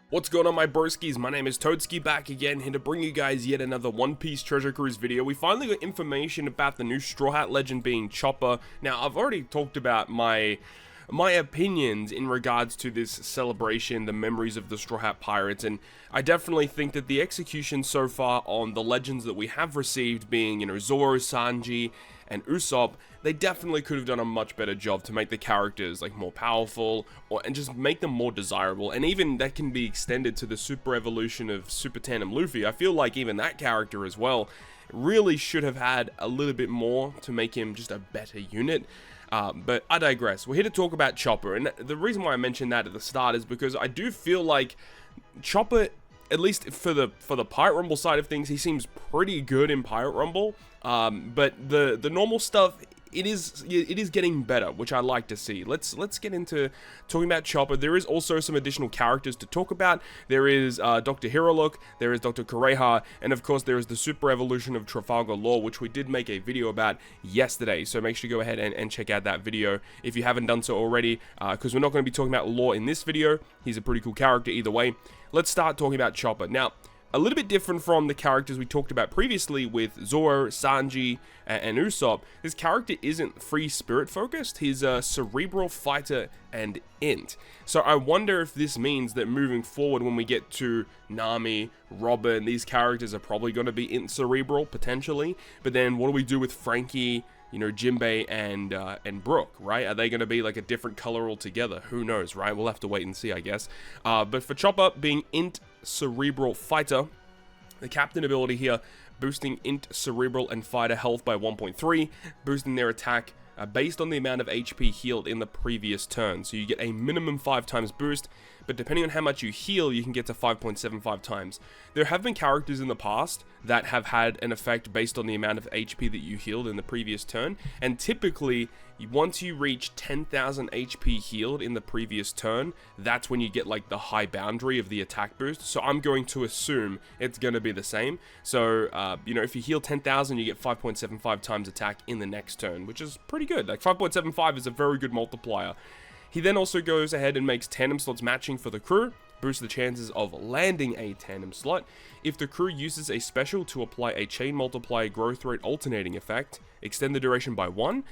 What's going on, my broskiis? My name is Toadski, back again, here to bring you guys yet another One Piece Treasure Cruise video. We finally got information about the new Straw Hat legend being Chopper. Now, I've already talked about my opinions in regards to this celebration, the memories of the Straw Hat Pirates, and I definitely think that the execution so far on the legends that we have received, being, Zoro, Sanji, and Usopp, they definitely could have done a much better job to make the characters like more powerful and just make them more desirable, and even that can be extended to the super evolution of Super Tandem Luffy. I feel like even that character as well really should have had a little bit more to make him just a better unit. But I digress. We're here to talk about Chopper, and the reason why I mentioned that at the start is because I do feel like Chopper, at least for the Pirate Rumble side of things, he seems pretty good in Pirate Rumble. But the normal stuff, it is getting better, which I like to see. Let's get into talking about Chopper. There is also some additional characters to talk about. There is Dr. Hiriluk, there is Dr. Kureha, and of course there is the super evolution of Trafalgar Law, which we did make a video about yesterday. So make sure you go ahead and check out that video if you haven't done so already, because we're not going to be talking about Law in this video. He's a pretty cool character either way. Let's start talking about Chopper. Now, a little bit different from the characters we talked about previously with Zoro, Sanji, and Usopp. His character isn't free spirit focused. He's a cerebral fighter and int. So I wonder if this means that moving forward, when we get to Nami, Robin, these characters are probably going to be int cerebral potentially. But then what do we do with Frankie, Jinbei and Brook, right? Are they going to be like a different color altogether? Who knows, right? We'll have to wait and see, I guess. But for Chopper being int cerebral fighter, the captain ability here, boosting int cerebral and fighter health by 1.3, boosting their attack based on the amount of HP healed in the previous turn. So you get a minimum 5 times boost, but depending on how much you heal, you can get to 5.75 times. There have been characters in the past that have had an effect based on the amount of HP that you healed in the previous turn, and typically, once you reach 10,000 HP healed in the previous turn, that's when you get like the high boundary of the attack boost. So I'm going to assume it's going to be the same. So, if you heal 10,000, you get 5.75 times attack in the next turn, which is pretty good. Like 5.75 is a very good multiplier. He then also goes ahead and makes tandem slots matching for the crew, boosts the chances of landing a tandem slot. If the crew uses a special to apply a chain multiplier growth rate alternating effect, extend the duration by 1,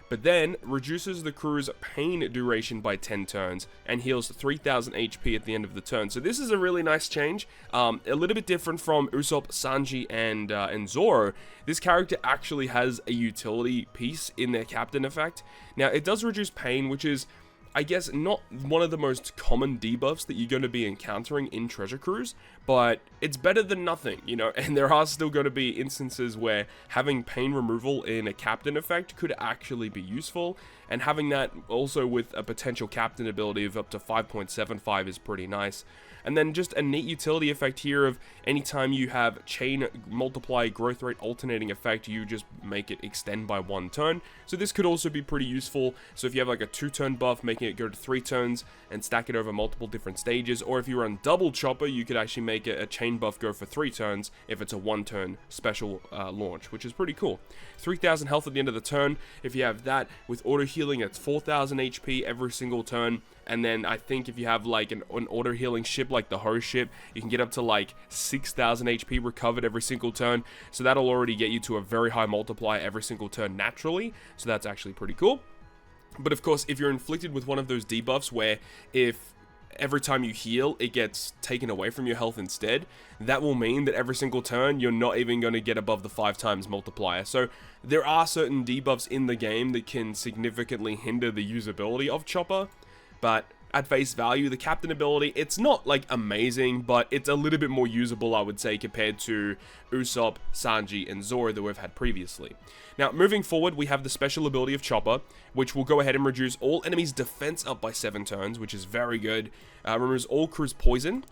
but then reduces the crew's pain duration by 10 turns and heals 3000 HP at the end of the turn. So this is a really nice change, a little bit different from Usopp, Sanji, and Zoro. This character actually has a utility piece in their captain effect. Now, it does reduce pain, which is, I guess, not one of the most common debuffs that you're going to be encountering in Treasure Cruise, but it's better than nothing, and there are still going to be instances where having pain removal in a captain effect could actually be useful, and having that also with a potential captain ability of up to 5.75 is pretty nice. And then just a neat utility effect here of anytime you have chain multiply growth rate alternating effect, you just make it extend by 1 turn. So this could also be pretty useful. So if you have like a 2-turn buff, making it go to 3 turns and stack it over multiple different stages, or if you run double Chopper, you could actually make a chain buff go for 3 turns if it's a 1-turn special launch, which is pretty cool. 3000 health at the end of the turn. If you have that with auto healing, it's 4000 HP every single turn. And then I think if you have like an auto healing ship like the Ho ship, you can get up to like 6000 HP recovered every single turn. So that'll already get you to a very high multiplier every single turn naturally. So that's actually pretty cool. But of course, if you're inflicted with one of those debuffs where if every time you heal, it gets taken away from your health instead, that will mean that every single turn, you're not even going to get above the 5 times multiplier. So there are certain debuffs in the game that can significantly hinder the usability of Chopper. But at face value, the captain ability, it's not like amazing, but it's a little bit more usable, I would say, compared to Usopp, Sanji, and Zoro that we've had previously. Now, moving forward, we have the special ability of Chopper, which will go ahead and reduce all enemies' defense up by 7 turns, which is very good. Removes all crew's poison,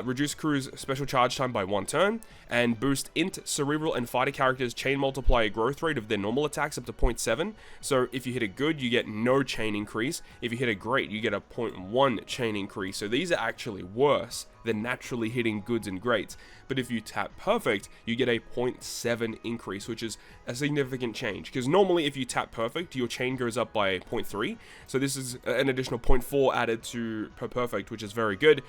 reduce crew's special charge time by 1 turn, and boost int, cerebral, and fighter characters' chain multiplier growth rate of their normal attacks up to 0.7. So if you hit a good, you get no chain increase. If you hit a great, you get a 0.1 chain increase. So these are actually worse than naturally hitting goods and greats. But if you tap perfect, you get a 0.7 increase, which is a significant change. Because normally if you tap perfect, your chain goes up by 0.3. So this is an additional 0.4 added to per perfect, which is very good.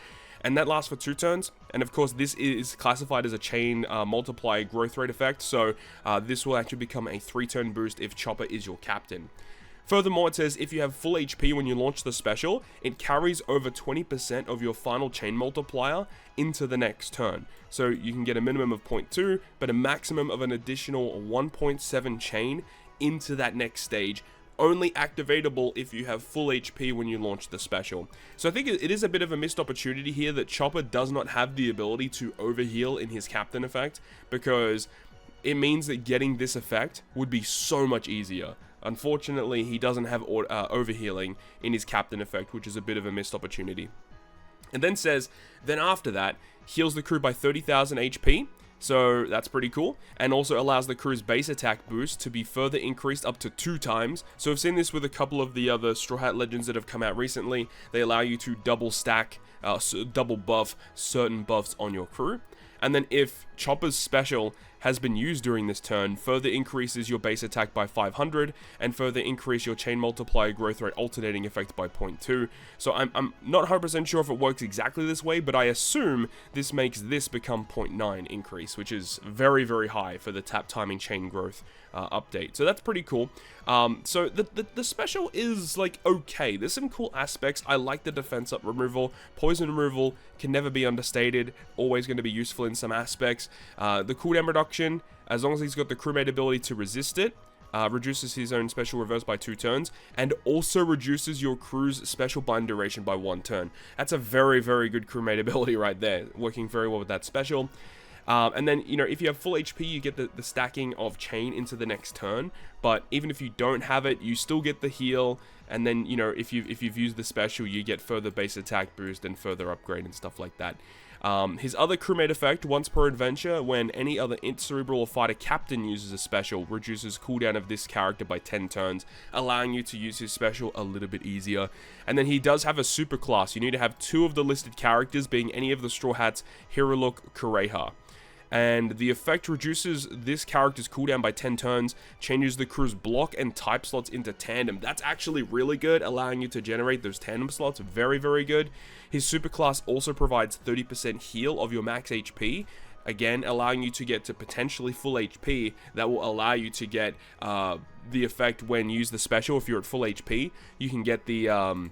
and that lasts for 2 turns. And of course, this is classified as a chain multiplier growth rate effect, so this will actually become a 3-turn boost if Chopper is your captain. Furthermore, it says if you have full HP when you launch the special, it carries over 20% of your final chain multiplier into the next turn. So you can get a minimum of 0.2, but a maximum of an additional 1.7 chain into that next stage, only activatable if you have full HP when you launch the special. So I think it is a bit of a missed opportunity here that Chopper does not have the ability to overheal in his captain effect, because it means that getting this effect would be so much easier. Unfortunately, he doesn't have overhealing in his captain effect, which is a bit of a missed opportunity. And then says, then after that, heals the crew by 30,000 HP, so that's pretty cool, and also allows the crew's base attack boost to be further increased up to 2 times. So I've seen this with a couple of the other Straw Hat Legends that have come out recently. They allow you to double stack, double buff certain buffs on your crew. And then if Chopper's special has been used during this turn, further increases your base attack by 500, and further increase your chain multiplier growth rate alternating effect by 0.2. So I'm not 100% sure if it works exactly this way, but I assume this makes this become 0.9 increase, which is very, very high for the tap timing chain growth update. So that's pretty cool. So the special is like okay. There's some cool aspects. I like the defense up removal. Poison removal can never be understated. Always going to be useful in some aspects. The cooldown reduction, as long as he's got the crewmate ability to resist it, reduces his own special reverse by 2 turns, and also reduces your crew's special bind duration by 1 turn. That's a very, very good crewmate ability right there, working very well with that special. And then, you know, if you have full HP, you get the stacking of chain into the next turn, but even if you don't have it, you still get the heal, and then, you know, if you've used the special, you get further base attack boost and further upgrade and stuff like that. His other crewmate effect, once per adventure, when any other Int Cerebral or Fighter Captain uses a special, reduces cooldown of this character by 10 turns, allowing you to use his special a little bit easier. And then he does have a super class. You need to have 2 of the listed characters being any of the Straw Hats, Hiriluk, Kureha. And the effect reduces this character's cooldown by 10 turns, changes the crew's block and type slots into tandem. That's actually really good, allowing you to generate those tandem slots. Very, very good. His superclass also provides 30% heal of your max HP, again allowing you to get to potentially full HP. That will allow you to get the effect when you use the special. If you're at full HP, you can get the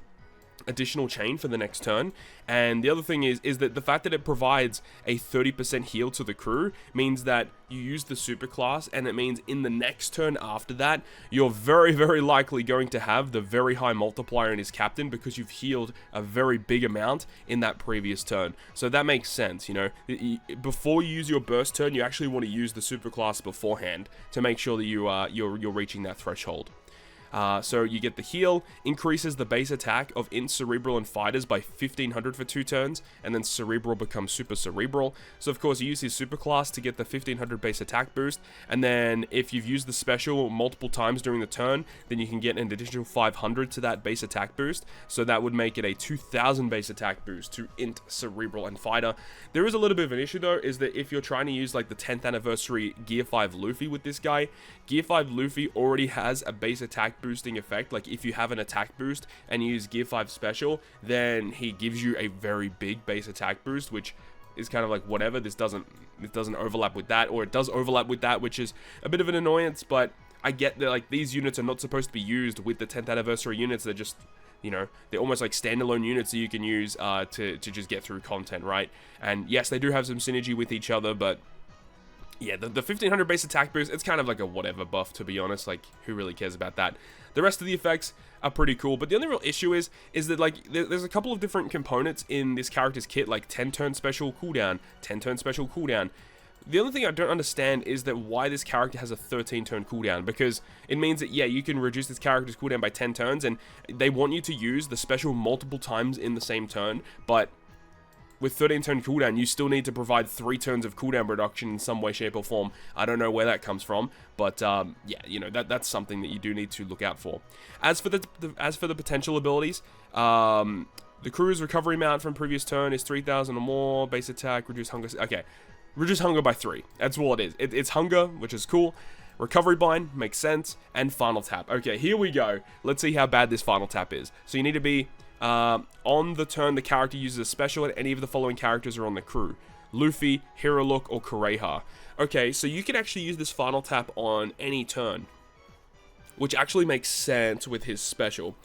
additional chain for the next turn. And the other thing is that the fact that it provides a 30% heal to the crew means that you use the super class, and it means in the next turn after that, you're very, very likely going to have the very high multiplier in his captain, because you've healed a very big amount in that previous turn. So that makes sense, you know. Before you use your burst turn, you actually want to use the super class beforehand to make sure that you're reaching that threshold. So you get the heal, increases the base attack of Int Cerebral and Fighters by 1500 for 2 turns, and then Cerebral becomes Super Cerebral. So of course you use his super class to get the 1500 base attack boost, and then if you've used the special multiple times during the turn, then you can get an additional 500 to that base attack boost. So that would make it a 2000 base attack boost to Int Cerebral and Fighter. There is a little bit of an issue though, is that if you're trying to use like the 10th anniversary Gear 5 Luffy with this guy, Gear 5 Luffy already has a base attack boosting effect. Like if you have an attack boost and you use Gear 5 special, then he gives you a very big base attack boost, which is kind of like whatever. This doesn't overlap with that, or it does overlap with that, which is a bit of an annoyance. But I get that like these units are not supposed to be used with the 10th anniversary units. They're just, you know, they're almost like standalone units that you can use to just get through content, right? And yes, they do have some synergy with each other, but yeah, the 1500 base attack boost, it's kind of like a whatever buff, to be honest. Like, who really cares about that? The rest of the effects are pretty cool, but the only real issue is that like there's a couple of different components in this character's kit, like 10 turn special cooldown, 10 turn special cooldown. The only thing I don't understand is that why this character has a 13 turn cooldown, because it means that, yeah, you can reduce this character's cooldown by 10 turns, and they want you to use the special multiple times in the same turn, but with 13 turn cooldown, you still need to provide 3 turns of cooldown reduction in some way, shape, or form. I don't know where that comes from, but yeah, you know, that's something that you do need to look out for. As for the potential abilities, the crew's recovery amount from previous turn is 3000 or more. Base attack, reduce hunger. Okay, reduce hunger by 3. That's all it is. It's hunger, which is cool. Recovery bind makes sense, and final tap. Okay, here we go. Let's see how bad this final tap is. So you need to be On the turn, the character uses a special and any of the following characters are on the crew. Luffy, Hiriluk, or Kureha. Okay, so you can actually use this final tap on any turn, which actually makes sense with his special.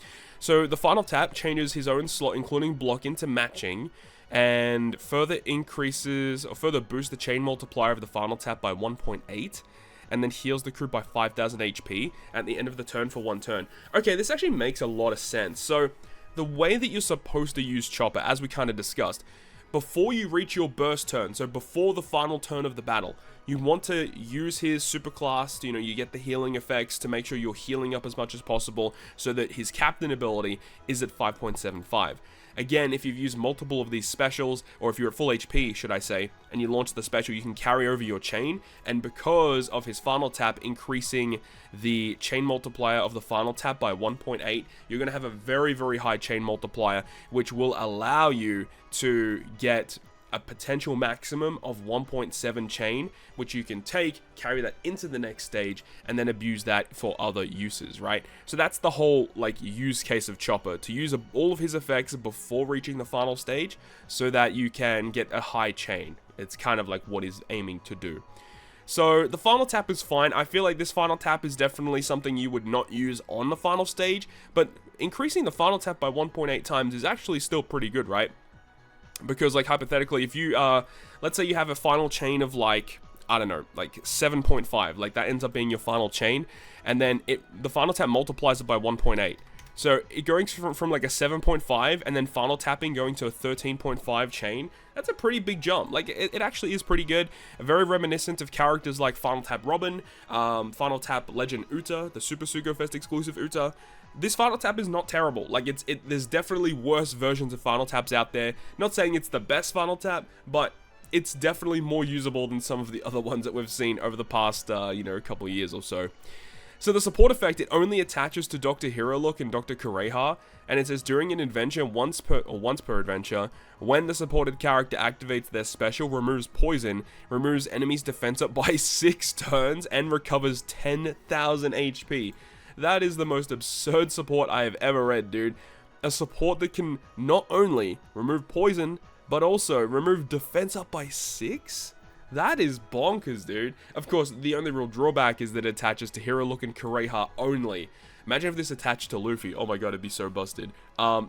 So the final tap changes his own slot, including block, into matching, and further increases or further boosts the chain multiplier of the final tap by 1.8, and then heals the crew by 5,000 HP at the end of the turn for one turn. Okay, this actually makes a lot of sense. So the way that you're supposed to use Chopper, as we kind of discussed, before you reach your burst turn, so before the final turn of the battle, you want to use his superclass, you get the healing effects to make sure you're healing up as much as possible so that his captain ability is at 5.75. Again, if you've used multiple of these specials, or if you're at full HP, should I say, and you launch the special, you can carry over your chain, and because of his final tap increasing the chain multiplier of the final tap by 1.8, you're going to have a very, very high chain multiplier, which will allow you to get a potential maximum of 1.7 chain, which you can take, carry that into the next stage, and then abuse that for other uses, right? So that's the whole, use case of Chopper, to use all of his effects before reaching the final stage, so that you can get a high chain. It's kind of like what he's aiming to do. So the final tap is fine. I feel like this final tap is definitely something you would not use on the final stage, but increasing the final tap by 1.8 times is actually still pretty good, right? Because, hypothetically, if you, let's say you have a final chain of, I don't know, 7.5, that ends up being your final chain, and then the final tap multiplies it by 1.8. So, it going from a 7.5, and then final tapping going to a 13.5 chain, that's a pretty big jump. It actually is pretty good. Very reminiscent of characters like Final Tap Robin, Final Tap Legend Uta, the Super Sugo Fest exclusive Uta. This final tap is not terrible. There's definitely worse versions of final taps out there. Not saying it's the best final tap, but it's definitely more usable than some of the other ones that we've seen over the past, couple of years or so. So the support effect, it only attaches to Dr. Hiriluk and Dr. Kureha, and it says during an adventure, once per adventure, when the supported character activates their special, removes poison, removes enemies' defense up by 6 turns, and recovers 10,000 HP. That is the most absurd support I have ever read, dude. A support that can not only remove poison, but also remove defense up by 6? That is bonkers, dude. Of course, the only real drawback is that it attaches to Hiriluk and Kureha only. Imagine if this attached to Luffy. Oh my god, it'd be so busted.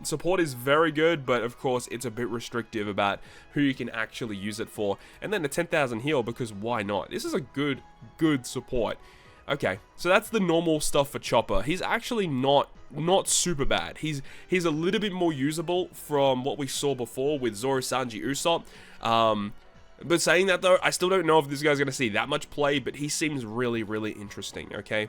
Support is very good, but of course, it's a bit restrictive about who you can actually use it for. And then the 10,000 heal, because why not? This is a good support. Okay, so that's the normal stuff for Chopper. He's actually not super bad. He's a little bit more usable from what we saw before with Zoro, Sanji, Usopp. But saying that though, I still don't know if this guy's going to see that much play, but he seems really, really interesting, okay?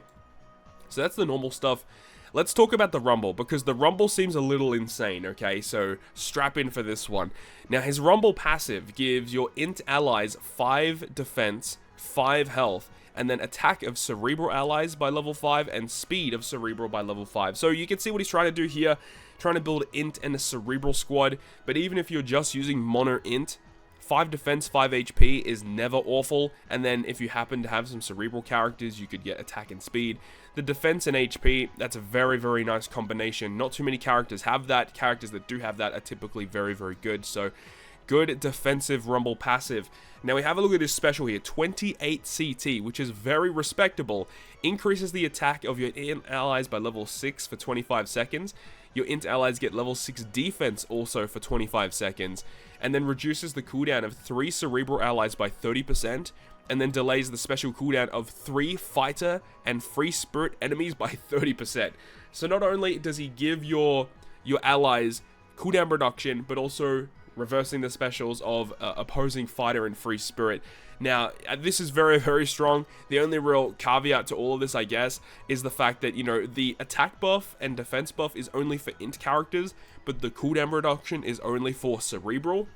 So that's the normal stuff. Let's talk about the Rumble, because the Rumble seems a little insane, okay? So strap in for this one. Now, his Rumble passive gives your int allies 5 defense, 5 health, and then attack of Cerebral allies by level 5, and speed of Cerebral by level 5. So you can see what he's trying to do here, trying to build int and a Cerebral squad, but even if you're just using mono int, 5 defense, 5 HP is never awful, and then if you happen to have some Cerebral characters, you could get attack and speed. The defense and HP, that's a very, very nice combination. Not too many characters have that. Characters that do have that are typically very, very good, so good defensive Rumble passive. Now we have a look at his special here, 28 CT, which is very respectable. Increases the attack of your int allies by level 6 for 25 seconds. Your int allies get level 6 defense also for 25 seconds. And then reduces the cooldown of 3 Cerebral allies by 30%. And then delays the special cooldown of 3 fighter and free spirit enemies by 30%. So not only does he give your allies cooldown reduction, but also reversing the specials of opposing fighter and free spirit. Now, this is very, very strong. The only real caveat to all of this, I guess, is the fact that, the attack buff and defense buff is only for int characters, but the cooldown reduction is only for Cerebral.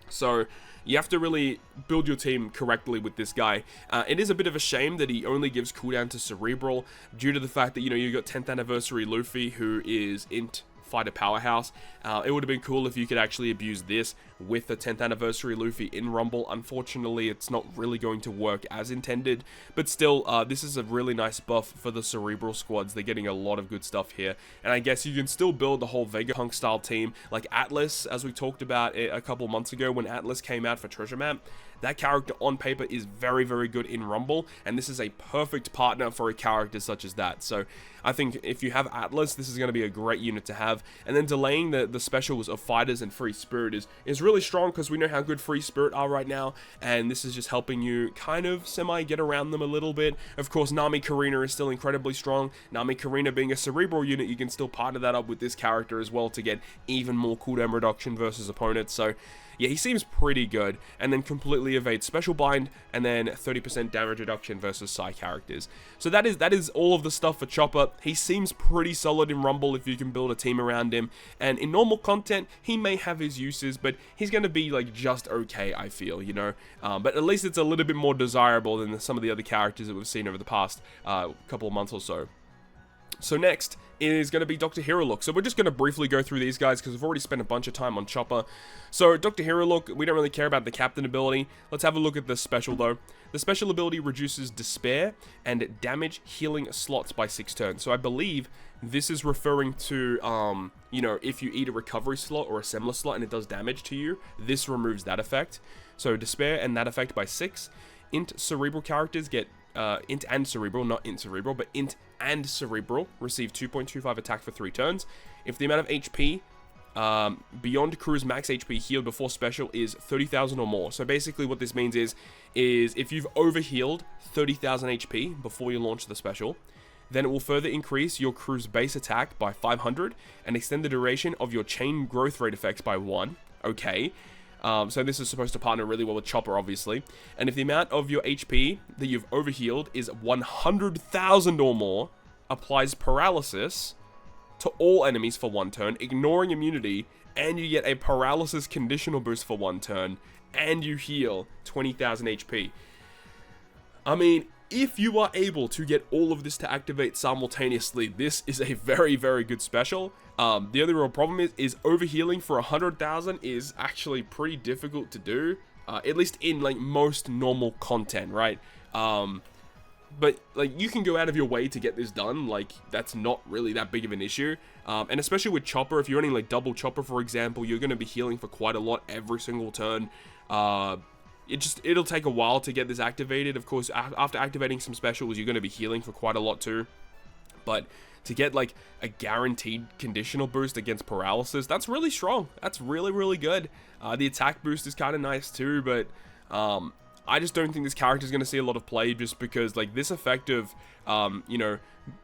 So you have to really build your team correctly with this guy. It is a bit of a shame that he only gives cooldown to Cerebral due to the fact that, you got 10th anniversary Luffy, who is int fighter powerhouse. It would have been cool if you could actually abuse this with the 10th anniversary Luffy in Rumble. Unfortunately, it's not really going to work as intended, but still, this is a really nice buff for the Cerebral squads. They're getting a lot of good stuff here, and I guess you can still build the whole Vegapunk style team, like Atlas, as we talked about a couple months ago when Atlas came out for Treasure Map. That character on paper is very, very good in Rumble, and this is a perfect partner for a character such as that. So I think if you have Atlas, this is going to be a great unit to have. And then delaying the specials of Fighters and Free Spirit is really strong, because we know how good Free Spirit are right now, and this is just helping you kind of get around them a little bit. Of course, Nami Karina is still incredibly strong. Nami Karina being a Cerebral unit, you can still partner that up with this character as well to get even more cooldown reduction versus opponents. So yeah, he seems pretty good, and then completely evades Special Bind, and then 30% damage reduction versus Psy characters. So that is all of the stuff for Chopper. He seems pretty solid in Rumble if you can build a team around him, and in normal content, he may have his uses, but he's going to be like just okay, I feel, you know. But at least it's a little bit more desirable than some of the other characters that we've seen over the past couple of months or so. So next is going to be Dr. Hiriluk. So we're just going to briefly go through these guys because we've already spent a bunch of time on Chopper. So Dr. Hiriluk, we don't really care about the captain ability. Let's have a look at the special though. The special ability reduces despair and damage healing slots by 6 turns. So I believe this is referring to, you know, if you eat a recovery slot or a similar slot and it does damage to you, this removes that effect. So despair and that effect by 6. Int Cerebral characters get Int and Cerebral, not Int Cerebral, but Int and Cerebral receive 2.25 attack for 3 turns. If the amount of HP beyond crew's max HP healed before special is 30,000 or more. So basically what this means is if you've overhealed 30,000 HP before you launch the special, then it will further increase your crew's base attack by 500 and extend the duration of your chain growth rate effects by 1. Okay. So this is supposed to partner really well with Chopper, obviously. And if the amount of your HP that you've overhealed is 100,000 or more, applies paralysis to all enemies for 1 turn, ignoring immunity, and you get a paralysis conditional boost for 1 turn, and you heal 20,000 HP. I mean, if you are able to get all of this to activate simultaneously, this is a very, very good special. The only real problem is overhealing for 100,000 is actually pretty difficult to do, at least in like most normal content, right? But like you can go out of your way to get this done. Like that's not really that big of an issue. And especially with Chopper, if you're running like double Chopper, for example, you're going to be healing for quite a lot every single turn. It'll take a while to get this activated. Of course, after activating some specials, you're going to be healing for quite a lot too. But to get like a guaranteed conditional boost against paralysis, that's really strong. That's really, really good. The attack boost is kind of nice too, but I just don't think this character is going to see a lot of play just because like this effect of, you know,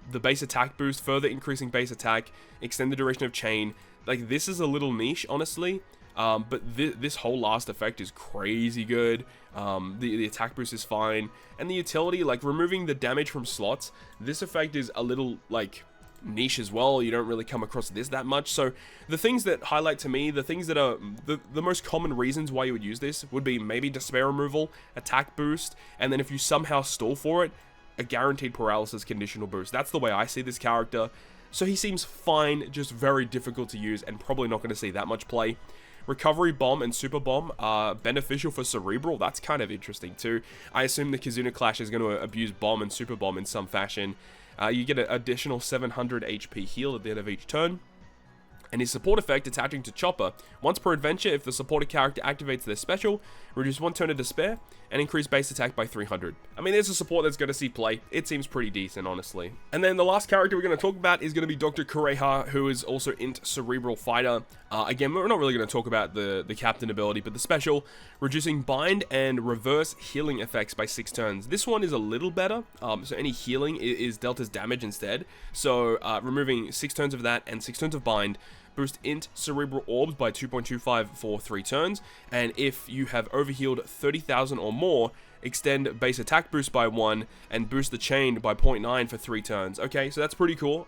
the base attack boost, further increasing base attack, extend the duration of chain, like this is a little niche, honestly. But this whole last effect is crazy good. The attack boost is fine. And the utility, like removing the damage from slots, this effect is a little like niche as well. You don't really come across this that much. So the things that highlight to me, the things that are the most common reasons why you would use this would be maybe despair removal, attack boost, and then if you somehow stall for it, a guaranteed paralysis conditional boost. That's the way I see this character. So he seems fine, just very difficult to use and probably not going to see that much play. Recovery Bomb and Super Bomb are beneficial for Cerebral. That's kind of interesting too. I assume the Kizuna Clash is going to abuse Bomb and Super Bomb in some fashion. You get an additional 700 HP heal at the end of each turn. And his support effect attaching to Chopper. Once per adventure, if the supported character activates their special, reduce 1 turn of despair, and increase base attack by 300. I mean, there's a support that's going to see play. It seems pretty decent, honestly. And then the last character we're going to talk about is going to be Dr. Kureha, who is also Int Cerebral Fighter. Again, we're not really going to talk about the captain ability, but the special, reducing bind and reverse healing effects by 6 turns. This one is a little better, so any healing is dealt as damage instead. So removing 6 turns of that and 6 turns of bind, boost Int Cerebral Orbs by 2.25 for 3 turns, and if you have overhealed 30,000 or more, extend base attack boost by 1, and boost the chain by 0.9 for 3 turns. Okay, so that's pretty cool.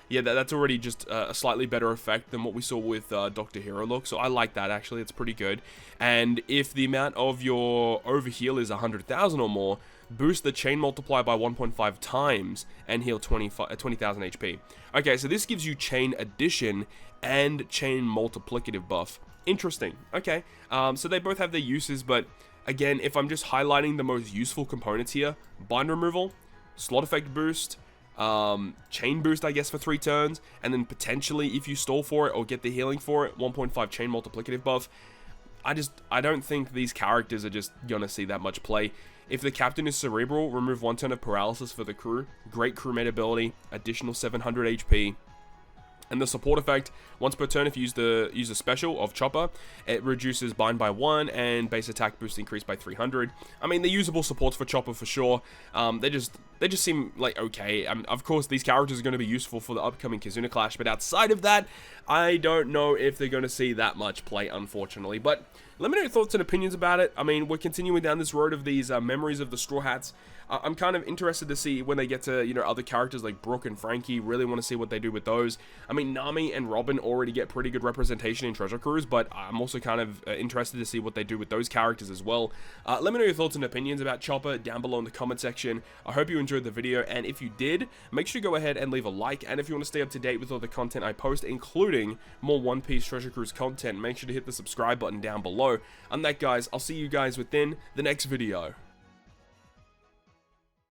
Yeah, that's already just a slightly better effect than what we saw with Dr. Hiriluk, so I like that actually, it's pretty good. And if the amount of your overheal is 100,000 or more, boost the chain multiplier by 1.5 times, and heal 20,000 HP. Okay, so this gives you chain addition and chain multiplicative buff. Interesting. Okay, so they both have their uses, but again, if I'm just highlighting the most useful components here, bind removal, slot effect boost, chain boost, I guess, for 3 turns, and then potentially, if you stall for it or get the healing for it, 1.5 chain multiplicative buff. I don't think these characters are just gonna see that much play. If the captain is cerebral, remove 1 turn of paralysis for the crew. Great crewmate ability, additional 700 HP. And the support effect, once per turn if you use a special of Chopper, it reduces bind by 1 and base attack boost increased by 300. I mean, the usable supports for Chopper for sure. They just seem like okay. Of course, these characters are going to be useful for the upcoming Kizuna Clash, but outside of that, I don't know if they're going to see that much play, unfortunately. But let me know your thoughts and opinions about it. I mean, we're continuing down this road of these memories of the Straw Hats. I'm kind of interested to see when they get to, you know, other characters like Brooke and Frankie. Really want to see what they do with those. I mean, Nami and Robin already get pretty good representation in Treasure Cruise, but I'm also kind of interested to see what they do with those characters as well. Let me know your thoughts and opinions about Chopper down below in the comment section. I hope you enjoyed the video, and if you did, make sure to go ahead and leave a like, and if you want to stay up to date with all the content I post, including more One Piece Treasure Cruise content, make sure to hit the subscribe button down below. On that, guys, I'll see you guys within the next video.